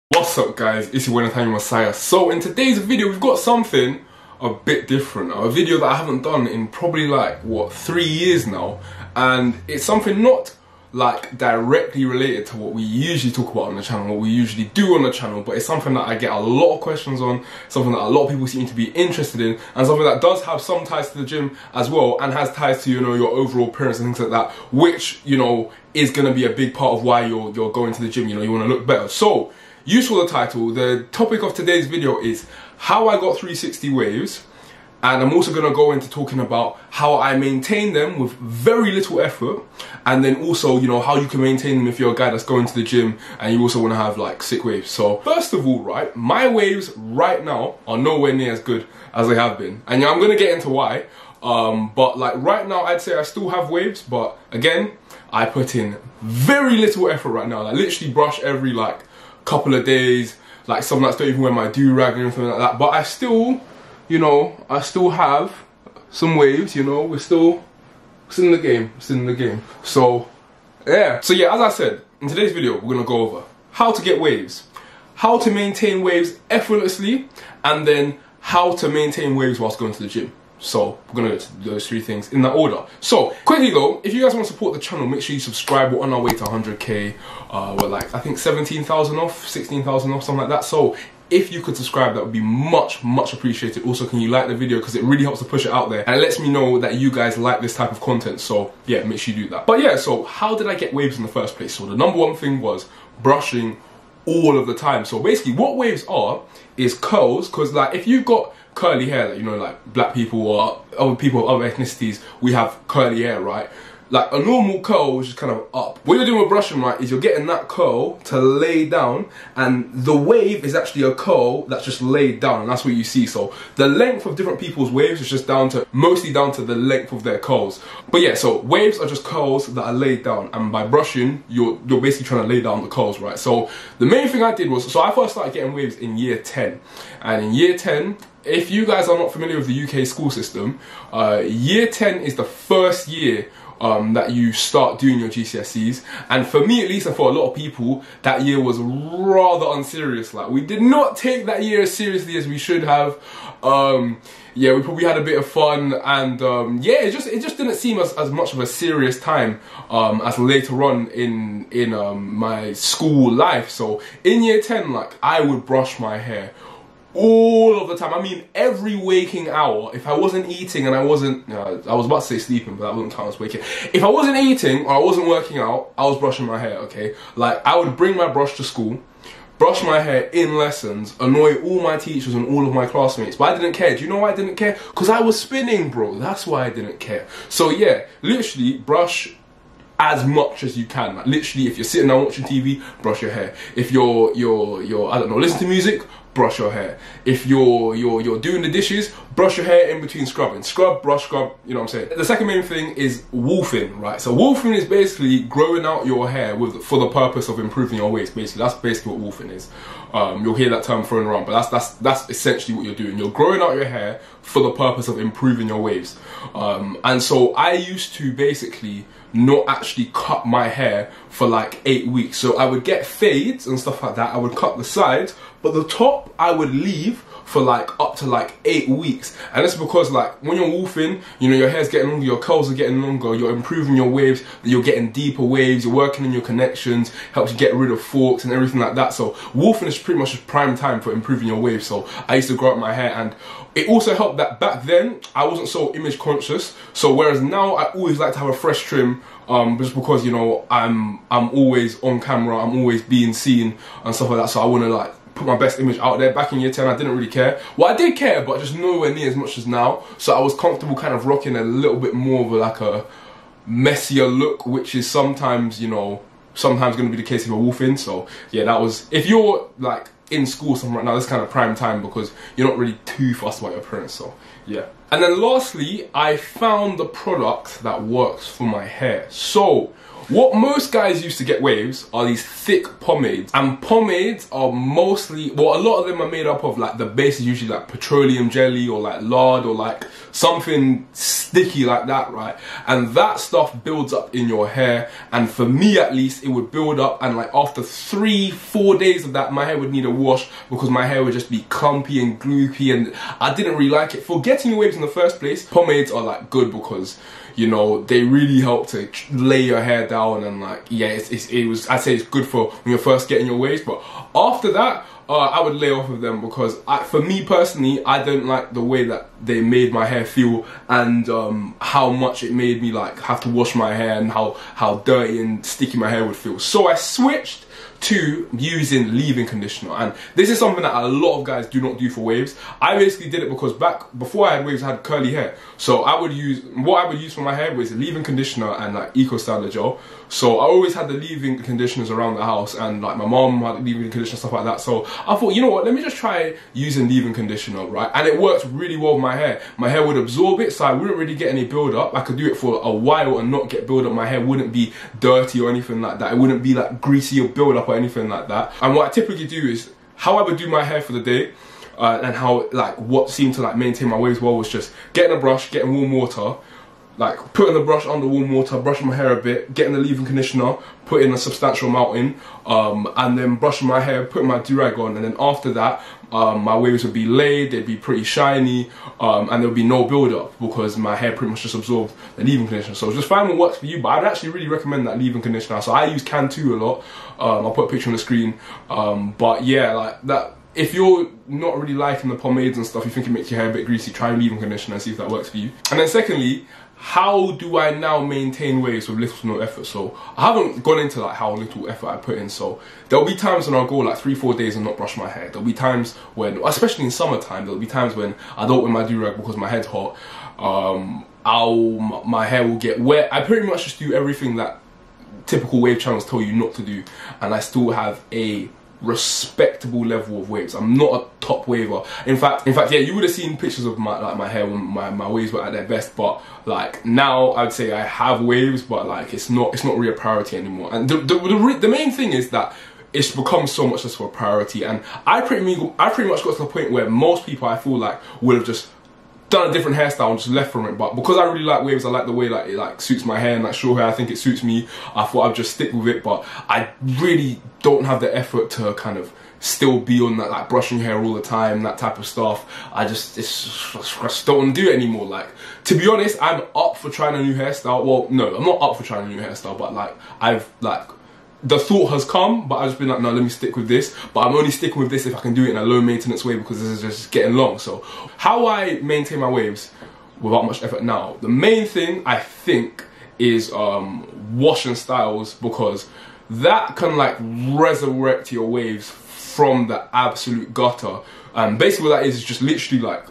What's up guys, it's your Untitled Messiah. So in today's video we've got something a bit different, a video that I haven't done in probably like, what, 3 years now, and it's something not like directly related to what we usually talk about on the channel, what we usually do on the channel, but it's something that I get a lot of questions on, something that a lot of people seem to be interested in, and something that does have some ties to the gym as well, and has ties to, you know, your overall appearance and things like that, which, you know, is going to be a big part of why you're going to the gym. You know, you want to look better. So you saw the title. The topic of today's video is how I got 360 waves, and I'm also going to go into talking about how I maintain them with very little effort, and then also, you know, how you can maintain them if you're a guy that's going to the gym and you also want to have like sick waves. So first of all, right, my waves right now are nowhere near as good as they have been, and yeah, I'm going to get into why. But like right now I'd say I still have waves, but again, I put in very little effort right now. Like literally brush every like couple of days, like some nights don't even wear my do-rag and anything like that, but I still, you know, I still have some waves, you know, we're still in the game, So yeah, as I said, in today's video we're gonna go over how to get waves, how to maintain waves effortlessly, and then how to maintain waves whilst going to the gym. So we're gonna go to those three things in that order. So quickly though, if you guys want to support the channel, make sure you subscribe. We're on our way to 100k. We're like, I think 17,000 off, 16,000 off, something like that. So if you could subscribe, that would be much appreciated. Also, can you like the video, because it really helps to push it out there and it lets me know that you guys like this type of content. So yeah, make sure you do that. But yeah, so how did I get waves in the first place? So the number one thing was brushing all of the time. So basically what waves are is curls, because like if you've got curly hair, like, you know, like black people or other people of other ethnicities, we have curly hair, right? Like a normal curl is just kind of up. What you're doing with brushing, right, is you're getting that curl to lay down, and the wave is actually a curl that's just laid down, and that's what you see. So the length of different people's waves is just mostly down to the length of their curls. But yeah, so waves are just curls that are laid down, and by brushing, you're basically trying to lay down the curls, right? So the main thing I did was, so I first started getting waves in year 10, and in year 10, if you guys are not familiar with the UK school system, year 10 is the first year that you start doing your GCSEs, and for me at least, and for a lot of people, that year was rather unserious. Like, we did not take that year as seriously as we should have. Yeah, we probably had a bit of fun, and yeah, it just didn't seem as much of a serious time as later on in my school life. So in year 10, like, I would brush my hair all of the time. I mean, every waking hour. If I wasn't eating and I wasn't, I was about to say sleeping, but that wouldn't count as waking. If I wasn't eating or I wasn't working out, I was brushing my hair, okay? Like, I would bring my brush to school, brush my hair in lessons, annoy all my teachers and all of my classmates, but I didn't care. Do you know why I didn't care? Because I was spinning, bro. That's why I didn't care. So yeah, literally brush as much as you can. Like, literally, if you're sitting down watching TV, brush your hair. If you're I don't know, listen to music, brush your hair. If you're doing the dishes, brush your hair in between scrubbing. Scrub, brush, scrub, you know what I'm saying? The second main thing is wolfing, right? So wolfing is basically growing out your hair for the purpose of improving your waves. Basically, that's basically what wolfing is. You'll hear that term thrown around, but that's essentially what you're doing. You're growing out your hair for the purpose of improving your waves. And so I used to basically not actually cut my hair for like 8 weeks. So I would get fades and stuff like that. I would cut the sides, but the top I would leave for like up to like 8 weeks. And that's because, like, when you're wolfing, you know, your hair's getting longer, your curls are getting longer, you're improving your waves, you're getting deeper waves, you're working on your connections, helps you get rid of forks and everything like that. So wolfing is pretty much just prime time for improving your waves. So I used to grow out my hair, and it also helped that back then I wasn't so image conscious. So whereas now I always like to have a fresh trim, just because, you know, I'm always on camera, I'm always being seen and stuff like that. So I want to like put my best image out there. Back in year 10, I didn't really care. Well, I did care, but just nowhere near as much as now. So I was comfortable kind of rocking a little bit more of like a messier look, which is sometimes, you know, sometimes going to be the case if you're wolfing. So yeah, that was, if you're like in school or something right now, this kind of prime time, because you're not really too fussed about your appearance. So yeah. And then lastly, I found the product that works for my hair. So What most guys use to get waves are these thick pomades, and pomades are mostly, well, a lot of them are made up of like the base is usually like petroleum jelly or like lard or like something sticky like that, right? And that stuff builds up in your hair, and for me at least it would build up, and like after 3-4 days of that my hair would need a wash because my hair would just be clumpy and gloopy, and I didn't really like it. For getting waves in the first place, pomades are like good because, you know, they really help to lay your hair down, and like, yeah, I'd say it's good for when you're first getting your waves. But after that, I would lay off of them because for me personally, I don't like the way that they made my hair feel, and how much it made me like have to wash my hair, and how dirty and sticky my hair would feel. So I switched to using leave-in conditioner, and this is something that a lot of guys do not do for waves. I basically did it because before I had waves I had curly hair, so what I would use for my hair was leave-in conditioner and like Eco Standard gel. So I always had the leave-in conditioners around the house, and like my mom had leave-in conditioner, stuff like that. So I thought, you know what, let me just try using leave-in conditioner, right? And it worked really well with my hair. My hair would absorb it, so I wouldn't really get any build-up. I could do it for a while and not get build-up. My hair wouldn't be dirty or anything like that. It wouldn't be like greasy or build-up or anything like that. And what I typically do is, how I would do my hair for the day, and how like what seemed to like maintain my waves well was just getting a brush, getting warm water, like putting the brush under warm water, brushing my hair a bit, getting the leave-in conditioner, putting a substantial amount in, and then brushing my hair, putting my do-rag on, and then after that my waves would be laid, they'd be pretty shiny, and there would be no build-up because my hair pretty much just absorbed the leave-in conditioner. So just find what works for you, but I'd actually really recommend that leave-in conditioner. So I use Can2 a lot. I'll put a picture on the screen, but yeah, like that. If you're not really liking the pomades and stuff, you think it makes your hair a bit greasy, try leave-in conditioner and see if that works for you. And then secondly, how do I now maintain waves with little to no effort? So I haven't gone into like how little effort I put in. So there'll be times when I'll go like 3-4 days and not brush my hair. There'll be times when, especially in summertime, there'll be times when I don't wear my do-rag because my head's hot. My hair will get wet. I pretty much just do everything that typical wave channels tell you not to do, and I still have a respectable level of waves. I'm not a top waver. In fact, yeah, you would have seen pictures of my hair when my waves were at their best, but like now I'd say I have waves, but like it's not really a priority anymore. And the main thing is that it's become so much less of a priority, and I pretty much got to the point where most people I feel like would have just done a different hairstyle and just left from it. But because I really like waves, I like the way like it like suits my hair, and like short hair I think it suits me, I thought I'd just stick with it. But I really don't have the effort to kind of still be on that like brushing hair all the time, that type of stuff. I just don't want to do it anymore. Like, to be honest, I'm up for trying a new hairstyle. Well, no, I'm not up for trying a new hairstyle, but like the thought has come, but I've just been like, no, let me stick with this. But I'm only sticking with this if I can do it in a low maintenance way, because this is just getting long. So how I maintain my waves without much effort now, the main thing I think is washing styles, because that can like resurrect your waves from the absolute gutter. And basically what that is just literally like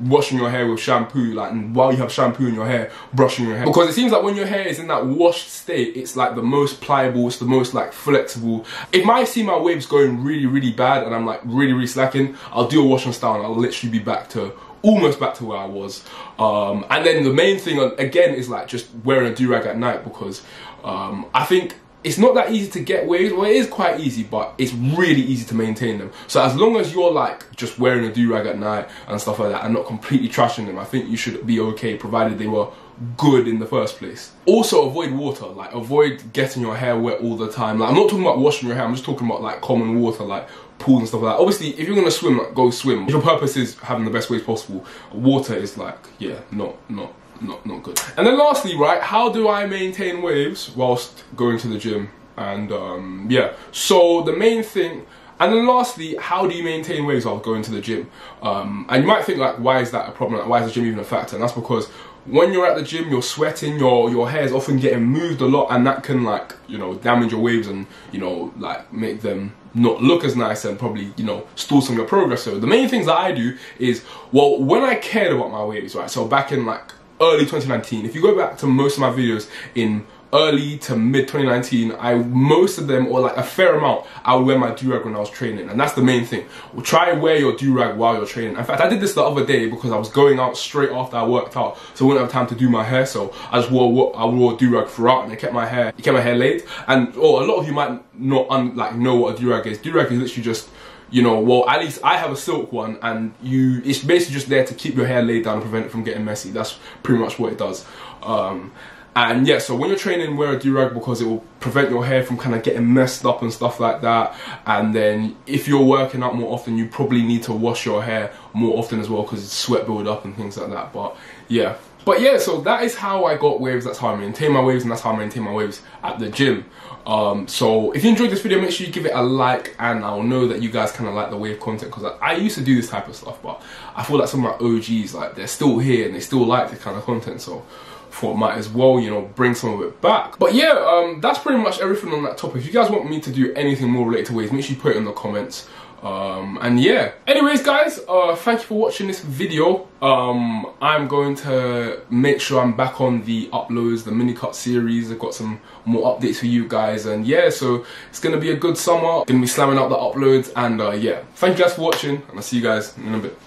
washing your hair with shampoo, like, and while you have shampoo in your hair, brushing your hair, because it seems like when your hair is in that washed state, it's like the most pliable, it's the most like flexible. If I see my waves going really bad and I'm like really slacking, I'll do a wash and style and I'll literally be almost back to where I was. And then the main thing again is like just wearing a do-rag at night, because I think it's not that easy to get waves. Well, it is quite easy, but it's really easy to maintain them. So as long as you're like just wearing a do-rag at night and stuff like that and not completely trashing them, I think you should be okay, provided they were good in the first place. Also, avoid water. Like, avoid getting your hair wet all the time. Like, I'm not talking about washing your hair, I'm just talking about like common water, like pools and stuff like that. Obviously, if you're gonna swim, like, go swim. If your purpose is having the best waves possible, water is like, yeah, not good. And then lastly, right, how do I maintain waves whilst going to the gym? And yeah, so the main thing, and then lastly, how do you maintain waves while going to the gym? And you might think like, why is that a problem? Like, why is the gym even a factor? And that's because when you're at the gym, you're sweating, your hair is often getting moved a lot, and that can like, you know, damage your waves and, you know, like make them not look as nice and probably, you know, stall some of your progress. So the main things that I do is, well, when I cared about my waves, right, so back in like early 2019, if you go back to most of my videos in early to mid 2019, most of them, or like a fair amount, I would wear my do-rag when I was training, and that's the main thing. Try and wear your do-rag while you're training. In fact, I did this the other day because I was going out straight after I worked out, so I wouldn't have time to do my hair, so I just wore a do-rag throughout, and it kept my hair laid. And a lot of you might not know what a do-rag is. Do-rag is literally just, you know, well, at least I have a silk one, and it's basically just there to keep your hair laid down and prevent it from getting messy. That's pretty much what it does. And yeah, so when you're training, wear a do-rag because it will prevent your hair from kind of getting messed up and stuff like that. And then if you're working out more often, you probably need to wash your hair more often as well because sweat build up and things like that. But yeah, so that is how I got waves. That's how I maintain my waves, and that's how I maintain my waves at the gym. So if you enjoyed this video, make sure you give it a like, and I'll know that you guys kind of like the wave content, because I used to do this type of stuff, but I feel like some of my OGs, like, they're still here and they still like this kind of content, so thought might as well, you know, bring some of it back. But yeah, that's pretty much everything on that topic. If you guys want me to do anything more related to waves, make sure you put it in the comments. And yeah, anyways guys, thank you for watching this video. I'm going to make sure I'm back on the uploads, the mini cut series. I've got some more updates for you guys, and yeah, so it's gonna be a good summer. Gonna be slamming out the uploads, and yeah, thank you guys for watching, and I'll see you guys in a bit.